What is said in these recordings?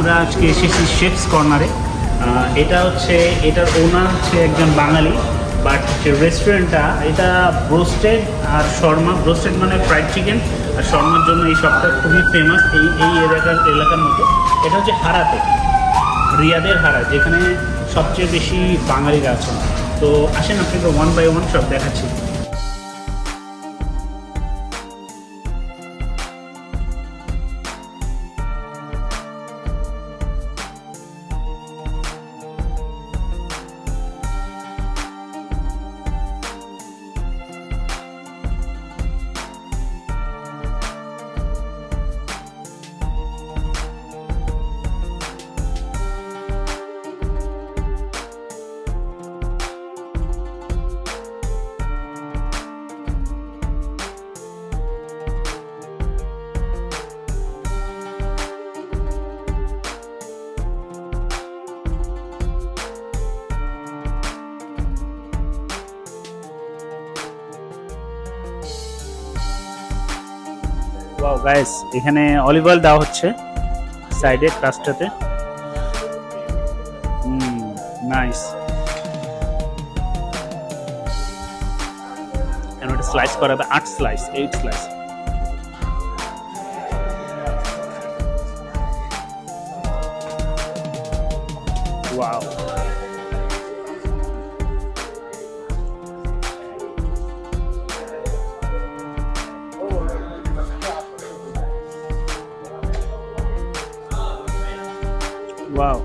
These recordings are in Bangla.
আমরা আজকে এসেছি শেফস কর্নারে। এটা হচ্ছে, এটার ওনার হচ্ছে একজন বাঙালি, বাট যে রেস্টুরেন্টটা এটা ব্রোস্টেড আর শর্মা, ব্রোস্টেড মানে ফ্রাইড চিকেন, আর শর্মার জন্য এই শপটা খুবই ফেমাস এই এলাকার মধ্যে। এটা হচ্ছে হারাতে, রিয়াদের হারা, যেখানে সবচেয়ে বেশি বাঙালিরা আছেন। তো আসেন আপনাকে ওয়ান বাই ওয়ান সব দেখাচ্ছি। ওয়াও গাইস, এখানে অলিভ অয়েল দেওয়া হচ্ছে সাইডে ক্রাস্টটাতে। নাইস। এখানে ওটা স্লাইস করা হবে, 8 স্লাইস। Wow, wow.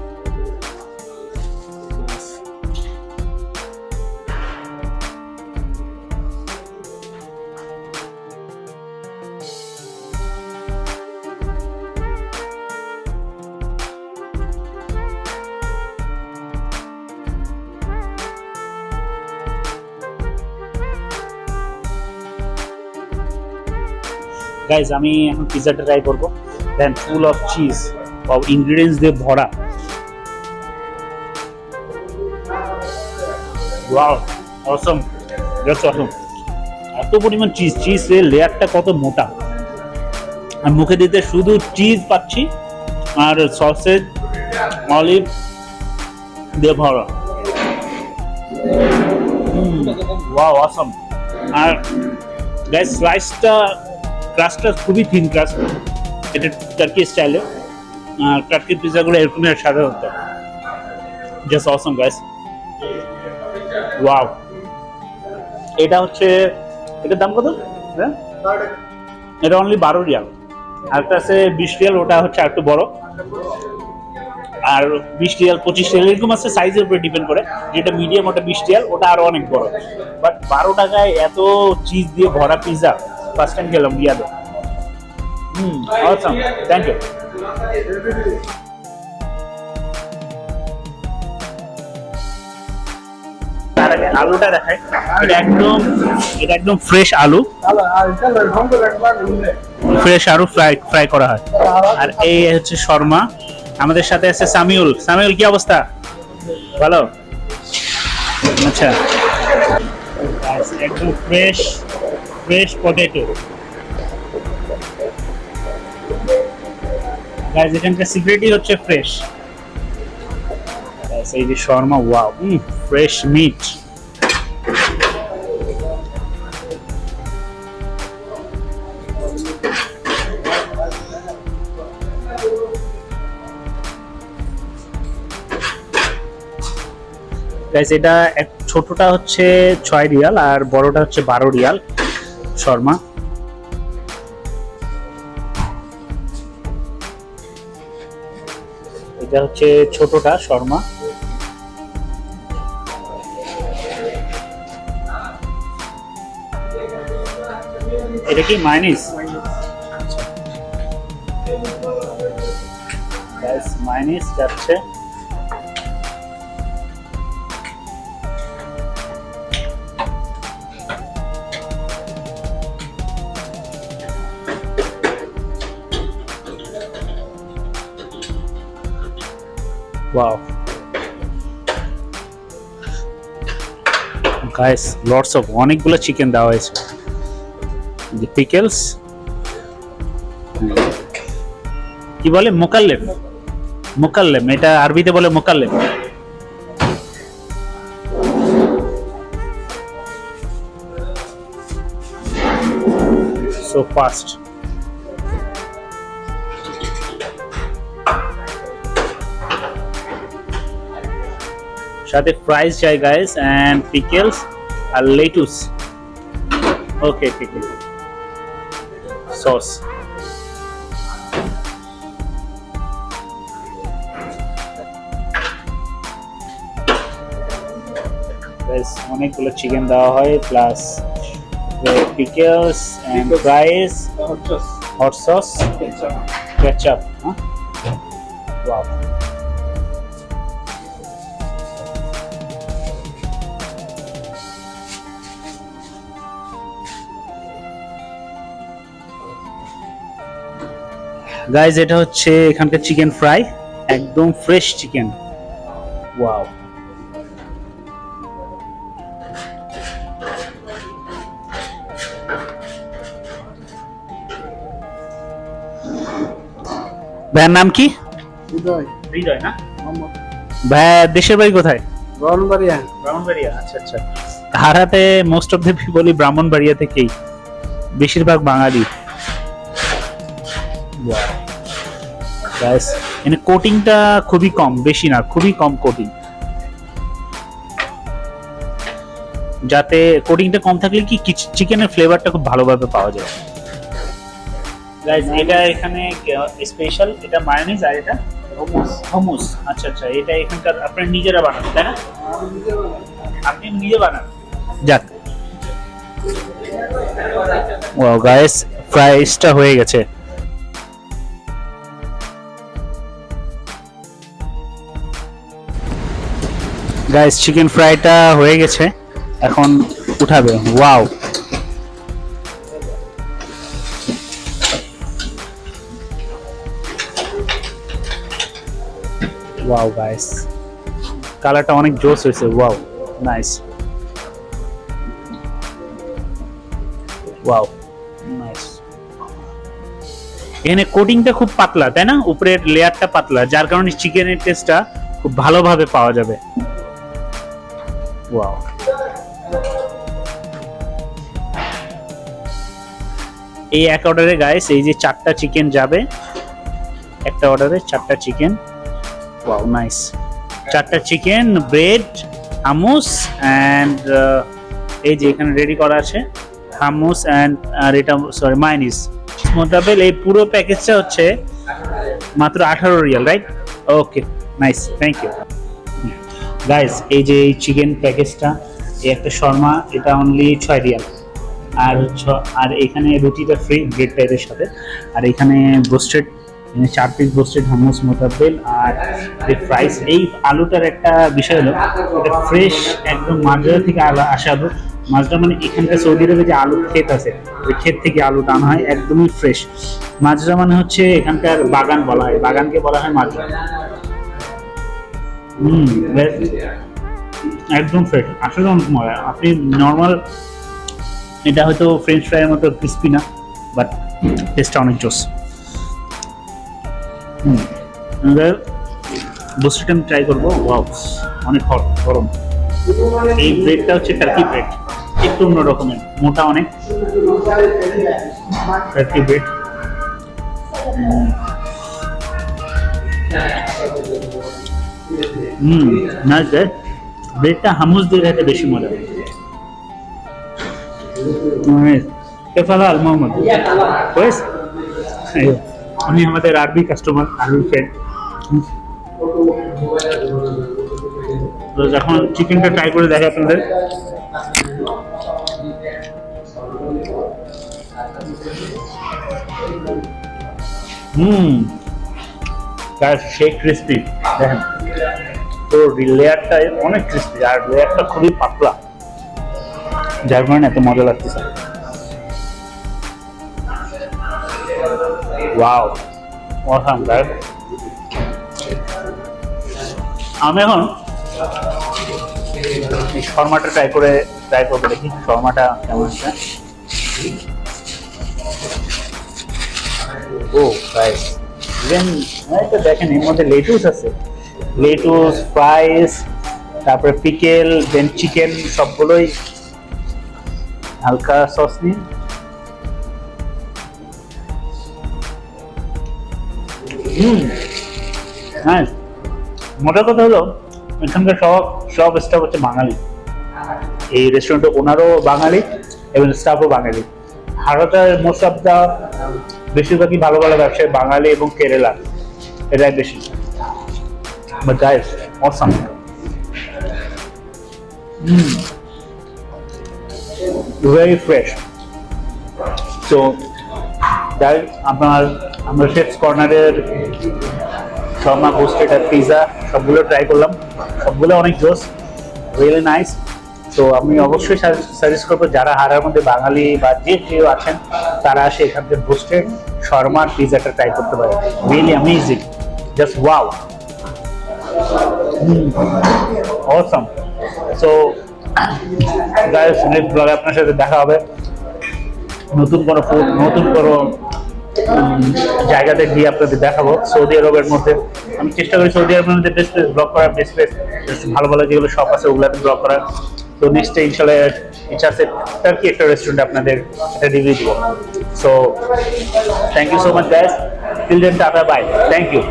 গাইজ, আমি এখন পিজাটা ট্রাই করবো। Then full of cheese, of ingredients দিয়ে ভরা। Wow, awesome, just awesome. এত পরিমাণ চিজ এর লেয়ারটা কত মোটা। আমি মুখে দিতে শুধু চিজ পাচ্ছি আর সসেজ, অলিভ দিয়ে ভরা। ওয়াও, অসম। আর গাইজ, ক্রাস্টটা খুবই থিন ক্রাস্ট, এটা টার্কি স্টাইলে। আর টার্কির পিজাগুলো এরকমই সাধারণত। জাস্ট অসম গাইস, ওয়াও। এটা হচ্ছে, এটার দাম কত? হ্যাঁ, এটা অনলি 12 রিয়াল। আর একটা আছে 20 রিয়াল, ওটা হচ্ছে একটু বড়। আর 20 রিয়াল, 25 রিয়াল এরকম আছে, সাইজের উপরে ডিপেন্ড করে। যেটা মিডিয়াম ওটা 20 রিয়াল, ওটা আরো অনেক বড়। বাট 12 টাকায় এত চিজ দিয়ে ভরা পিজা ফার্স্ট টাইম খেলাম রিয়াদে। awesome, thank you. তার আগে আলুটা দেখাই। এটা একদম ফ্রেশ আলু, ফ্রাই করা হয়। আর এই হচ্ছে শর্মা। আমাদের সাথে আছে সামিউল। কি অবস্থা? ভালো? আচ্ছা, একদম ফ্রেশ পটেটো। গাইস, এখানকার সিক্রেটই হচ্ছে ফ্রেশ। এই যে shawarma, wow, fresh meat. Guys, এটা ছোটটা হচ্ছে 6 রিয়াল আর বড়টা হচ্ছে 12 রিয়াল শর্মা। এটা হচ্ছে ছোটটা শর্মা। এটা কি মায়োনিজ? গাইস, মায়োনিজ যাচ্ছে। Wow. Guys, lots of অনেকগুলো চিকেন দেওয়া হয়েছে। The pickles কি বলে মোকাল্লেফ, মুকাল্লেম, এটা আরবিতে বলে মুকাল্লেম। So fast. সাথে ফ্রাইজ চাই গাইস এন্ড পিকলস আর লেটুস। ওকে ঠিক আছে, সস। গাইস অনেকগুলো চিকেন দেওয়া হয়, plus pickles and fries, hot sauce, ketchup. Wow, guys এটা হচ্ছে এখানকার চিকেন ফ্রাই, একদম ফ্রেশ চিকেন। ওয়াও, ভাইয়ের নাম কি? হৃদয় না? ভাইয়া দেশের বাড়ি কোথায়? ব্রাহ্মণবাড়িয়া। ব্রাহ্মণবাড়িয়া, আচ্ছা আচ্ছা। হারাতে মোস্ট অফ দ্য পিপলই ব্রাহ্মণবাড়িয়া থেকেই, বেশিরভাগ বাঙালি। গাইস এখানে কোটিংটা খুবই কম, বেশি না, খুবই কম কোটিং, যাতে কোটিংটা কম থাকলে কি চিকেনের ফ্লেভারটা খুব ভালোভাবে পাওয়া যায়। গাইস এটা এখানে স্পেশাল, এটা মায়োনিজ আর এটা hummus। আচ্ছা আচ্ছা, এটা এখানকার আপনারা নিজেরা বানান তাই না? আপনি নিজে বানান? যাক, ওয়াও গাইস ফ্রাইসটা হয়ে গেছে। গাইস চিকেন ফ্রাইটা হয়ে গেছে, এখন উঠাবে। ওয়াও, ওয়াও গাইস কালারটা অনেক জোস হয়েছে। Wow, nice. Wow, nice. এখানে কোটিংটা খুব পাতলা তাই না, উপরের লেয়ারটা পাতলা, যার কারণে চিকেনের টেস্টটা খুব ভালোভাবে পাওয়া যাবে। ওয়াও, এই এক অর্ডারে গাইস এই যে 4টা চিকেন যাবে, একটা অর্ডারে 4টা চিকেন। Wow, nice. 4টা চিকেন, ব্রেড, হামুস এন্ড এই যে এখানে রেডি করা আছে হামুস এন্ড এটা সরি মায়োনিজ। মোতাবেল এই পুরো প্যাকেজটা হচ্ছে মাত্র 18 riyal, right? Okay, nice, thank you guys. এই যে এই চিকেন প্যাকেজটা, এই একটা শর্মা, এটা অনলি 6 রিয়াল। আর এখানে রুটিটা ফ্রি ব্রেড টাইপের সাথে, আর এখানে ব্রোস্টেড 4 পিস ব্রোস্টেড হামুস মোতাবেল আর ফ্রাইস। এই আলুটার একটা বিষয় হলো এটা ফ্রেশ, একদম মাজরা থেকে আসা আলু। মাজরা মানে এখানকার সৌদি আরবে যে আলু ক্ষেত আছে, ওই ক্ষেত থেকে আলুটা আনা হয়, একদমই ফ্রেশ। মাজরা মানে হচ্ছে এখানকার বাগান বলা হয়, বাগানকে বলা হয় মাজরা। একদম ফ্রেশ, আসলে অনেক মজা। আপনি নর্মাল এটা হয়তো ফ্রেঞ্চ ফ্রাইয়ের মতো ক্রিস্পি না, বাট টেস্টটা অনেক জোস। বুস্টটা আমি ট্রাই করবো। ওয়াও, অনেক হট, গরম। এই ব্রেডটা হচ্ছে টার্কি ব্রেড, একটু অন্য রকমের, মোটা অনেক টার্কি ব্রেড। নাইস গাইস, ব্রেডটা হামুস দিয়ে খেতে বেশি মজা। কেফালা মোহাম্মদ কয়েস, উনি আমাদের আরবি কাস্টমার, আরবি ফ্রেন্ড। তো যখন চিকেনটা ট্রাই করে দেখে আপনাদের, সেই ক্রিস্পি দেখেন, তো লেয়ারটা অনেক ক্রিস্পি আর লেয়ারটা খুবই পাতলা, যার কারণে এত মজা লাগতেছে। Wow, awesome guys. আমি এখন এই শর্মাটা ট্রাই করবো, দেখি শর্মাটা কেমন আছে। ও গাইস, ইভেন তো দেখেন এর মধ্যে লেটুস আছে, লেটুস, ফ্রাইস, তারপরে পিকেল, দেন চিকেন, সবগুলোই হালকা সস নিন। হ্যাঁ, মোটার কথা হলো এখানকার সব সব স্টাফ হচ্ছে বাঙালি। এই রেস্টুরেন্টের ওনারও বাঙালি এবং স্টাফও বাঙালি। ভারতের মোস্ট অফ দা বেশিরভাগই ভালো ভালো ব্যবসায়ী বাঙালি এবং কেরালা, এটাই বেশি। But guys awesome. Very fresh. তো গাইস আমরা শেফস কর্নারের শর্মা, গোস্টেড আর পিৎজা সবগুলো ট্রাই করলাম, সবগুলো অনেক জোস, রিয়েলি নাইস। তো আমি অবশ্যই সাজেস্ট করবো যারা হারার মধ্যে বাঙালি বা যে কেউ আছেন তারা আসে এখানকার গোস্টেড শর্মা আর পিৎজাটা ট্রাই করতে পারে। Really amazing, just wow, awesome. So guys, next ব্লগে আপনার সাথে দেখা হবে নতুন কোনো ফুড, নতুন কোনো জায়গাতে গিয়ে আপনাদের দেখাবো। সৌদি আরবের মধ্যে আমি চেষ্টা করি সৌদি আরবের মধ্যে বেস্ট প্লেস ব্লগ করার, বেস্ট প্লেস ভালো ভালো যেগুলো শপ আছে ওগুলোতে ব্লগ করার। তো নেক্সটে ইনশাল্লাহ ইচ্ছা আছে টার্কি একটা রেস্টুরেন্ট আপনাদের একটা রিভিউ দিব। So thank you so much guys, till then tata, bye, thank you.